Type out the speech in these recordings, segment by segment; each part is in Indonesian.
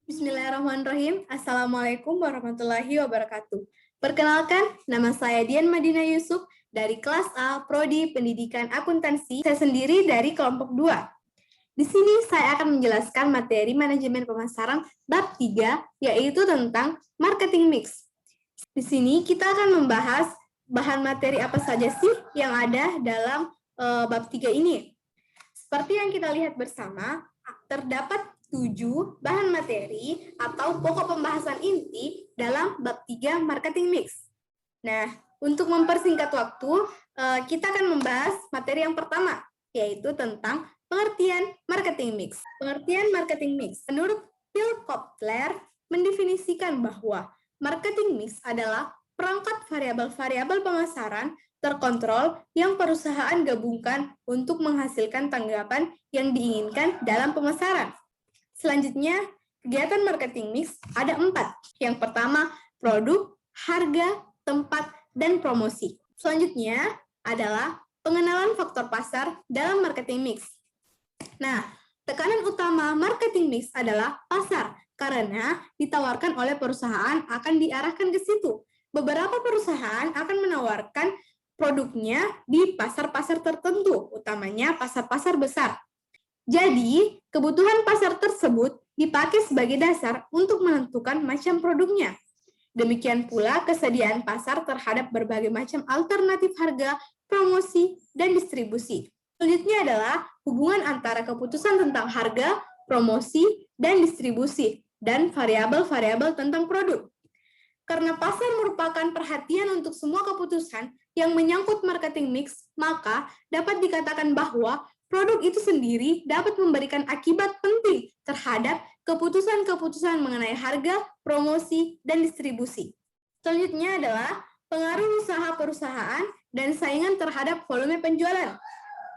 Bismillahirrahmanirrahim. Assalamualaikum warahmatullahi wabarakatuh. Perkenalkan, nama saya Dian Madina Yusuf dari kelas A, Prodi Pendidikan Akuntansi. Saya sendiri dari kelompok 2. Di sini saya akan menjelaskan materi manajemen pemasaran bab 3, yaitu tentang marketing mix. Di sini kita akan membahas bahan materi apa saja sih yang ada dalam bab 3 ini. Seperti yang kita lihat bersama, terdapat 7 bahan materi atau pokok pembahasan inti dalam bab 3 marketing mix. Nah, untuk mempersingkat waktu, kita akan membahas materi yang pertama, yaitu tentang pengertian marketing mix. Pengertian marketing mix. Menurut Phil Kotler, mendefinisikan bahwa marketing mix adalah perangkat variabel-variabel pemasaran terkontrol yang perusahaan gabungkan untuk menghasilkan tanggapan yang diinginkan dalam pemasaran. Selanjutnya, kegiatan marketing mix ada 4. Yang pertama, produk, harga, tempat, dan promosi. Selanjutnya adalah pengenalan faktor pasar dalam marketing mix. Nah, tekanan utama marketing mix adalah pasar, karena ditawarkan oleh perusahaan akan diarahkan ke situ. Beberapa perusahaan akan menawarkan produknya di pasar-pasar tertentu, utamanya pasar-pasar besar. Jadi, kebutuhan pasar tersebut dipakai sebagai dasar untuk menentukan macam produknya. Demikian pula kesediaan pasar terhadap berbagai macam alternatif harga, promosi, dan distribusi. Selanjutnya adalah hubungan antara keputusan tentang harga, promosi, dan distribusi, dan variabel-variabel tentang produk. Karena pasar merupakan perhatian untuk semua keputusan yang menyangkut marketing mix, maka dapat dikatakan bahwa produk itu sendiri dapat memberikan akibat penting terhadap keputusan-keputusan mengenai harga, promosi, dan distribusi. Selanjutnya adalah pengaruh usaha perusahaan dan saingan terhadap volume penjualan.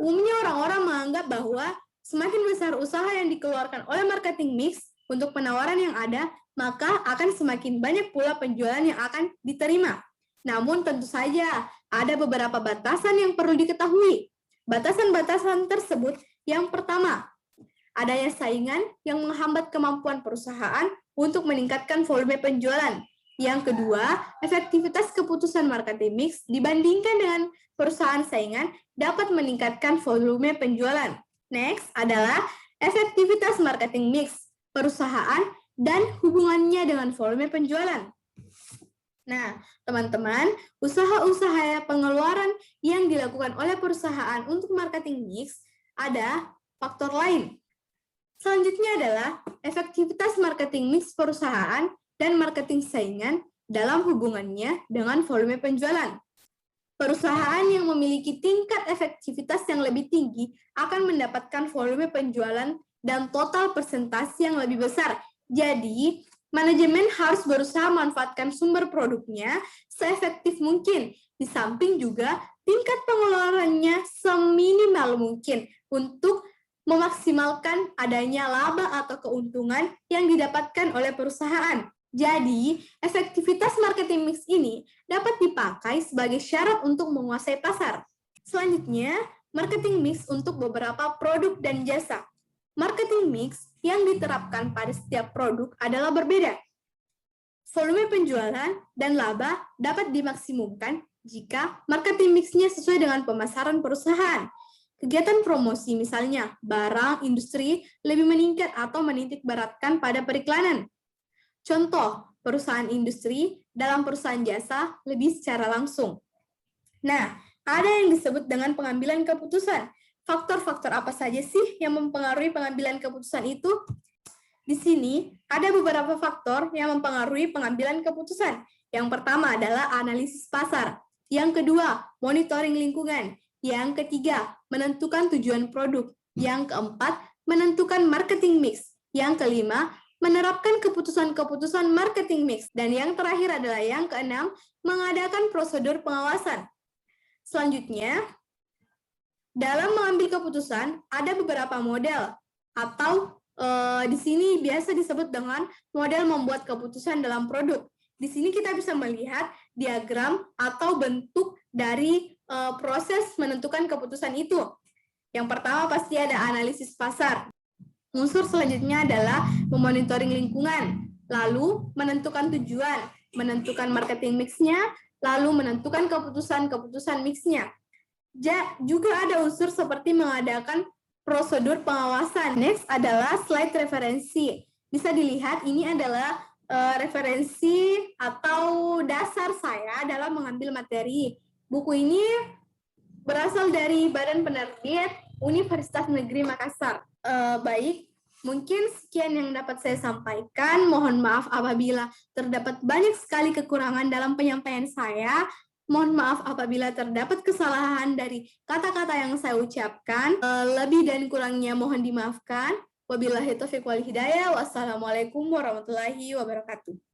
Umumnya orang-orang menganggap bahwa semakin besar usaha yang dikeluarkan oleh marketing mix untuk penawaran yang ada, maka akan semakin banyak pula penjualan yang akan diterima. Namun tentu saja ada beberapa batasan yang perlu diketahui. Batasan-batasan tersebut yang pertama, adanya saingan yang menghambat kemampuan perusahaan untuk meningkatkan volume penjualan. Yang kedua, efektivitas keputusan marketing mix dibandingkan dengan perusahaan saingan dapat meningkatkan volume penjualan. Next adalah efektivitas marketing mix perusahaan dan hubungannya dengan volume penjualan. Nah, teman-teman, usaha-usaha pengeluaran yang dilakukan oleh perusahaan untuk marketing mix ada faktor lain. Selanjutnya adalah efektivitas marketing mix perusahaan dan marketing saingan dalam hubungannya dengan volume penjualan. Perusahaan yang memiliki tingkat efektivitas yang lebih tinggi akan mendapatkan volume penjualan dan total persentase yang lebih besar. Jadi, manajemen harus berusaha memanfaatkan sumber produknya seefektif mungkin. Di samping juga, tingkat pengeluarannya seminimal mungkin untuk memaksimalkan adanya laba atau keuntungan yang didapatkan oleh perusahaan. Jadi, efektivitas marketing mix ini dapat dipakai sebagai syarat untuk menguasai pasar. Selanjutnya, marketing mix untuk beberapa produk dan jasa. Marketing mix yang diterapkan pada setiap produk adalah berbeda. Volume penjualan dan laba dapat dimaksimumkan jika marketing mix-nya sesuai dengan pemasaran perusahaan. Kegiatan promosi misalnya barang industri lebih meningkat atau menitik beratkan pada periklanan. Contoh, perusahaan industri dalam perusahaan jasa lebih secara langsung. Nah, ada yang disebut dengan pengambilan keputusan. Faktor-faktor apa saja sih yang mempengaruhi pengambilan keputusan itu? Di sini ada beberapa faktor yang mempengaruhi pengambilan keputusan. Yang pertama adalah analisis pasar. Yang kedua, monitoring lingkungan. Yang ketiga, menentukan tujuan produk. Yang keempat, menentukan marketing mix. Yang kelima, menerapkan keputusan-keputusan marketing mix. Dan yang terakhir adalah yang keenam, mengadakan prosedur pengawasan. Selanjutnya, dalam mengambil keputusan, ada beberapa model atau di sini biasa disebut dengan model membuat keputusan dalam produk. Di sini kita bisa melihat diagram atau bentuk dari proses menentukan keputusan itu. Yang pertama pasti ada analisis pasar. Unsur selanjutnya adalah memonitoring lingkungan, lalu menentukan tujuan, menentukan marketing mix-nya, lalu menentukan keputusan mix-nya. Juga ada unsur seperti mengadakan prosedur pengawasan. Next adalah slide referensi. Bisa dilihat ini adalah referensi atau dasar saya dalam mengambil materi. Buku ini berasal dari Badan Penerbit Universitas Negeri Makassar. Baik, mungkin sekian yang dapat saya sampaikan. Mohon maaf apabila terdapat banyak sekali kekurangan dalam penyampaian saya. Mohon maaf apabila terdapat kesalahan dari kata-kata yang saya ucapkan. Lebih dan kurangnya mohon dimaafkan. Wabillahi taufiq wal hidayah. Wassalamualaikum warahmatullahi wabarakatuh.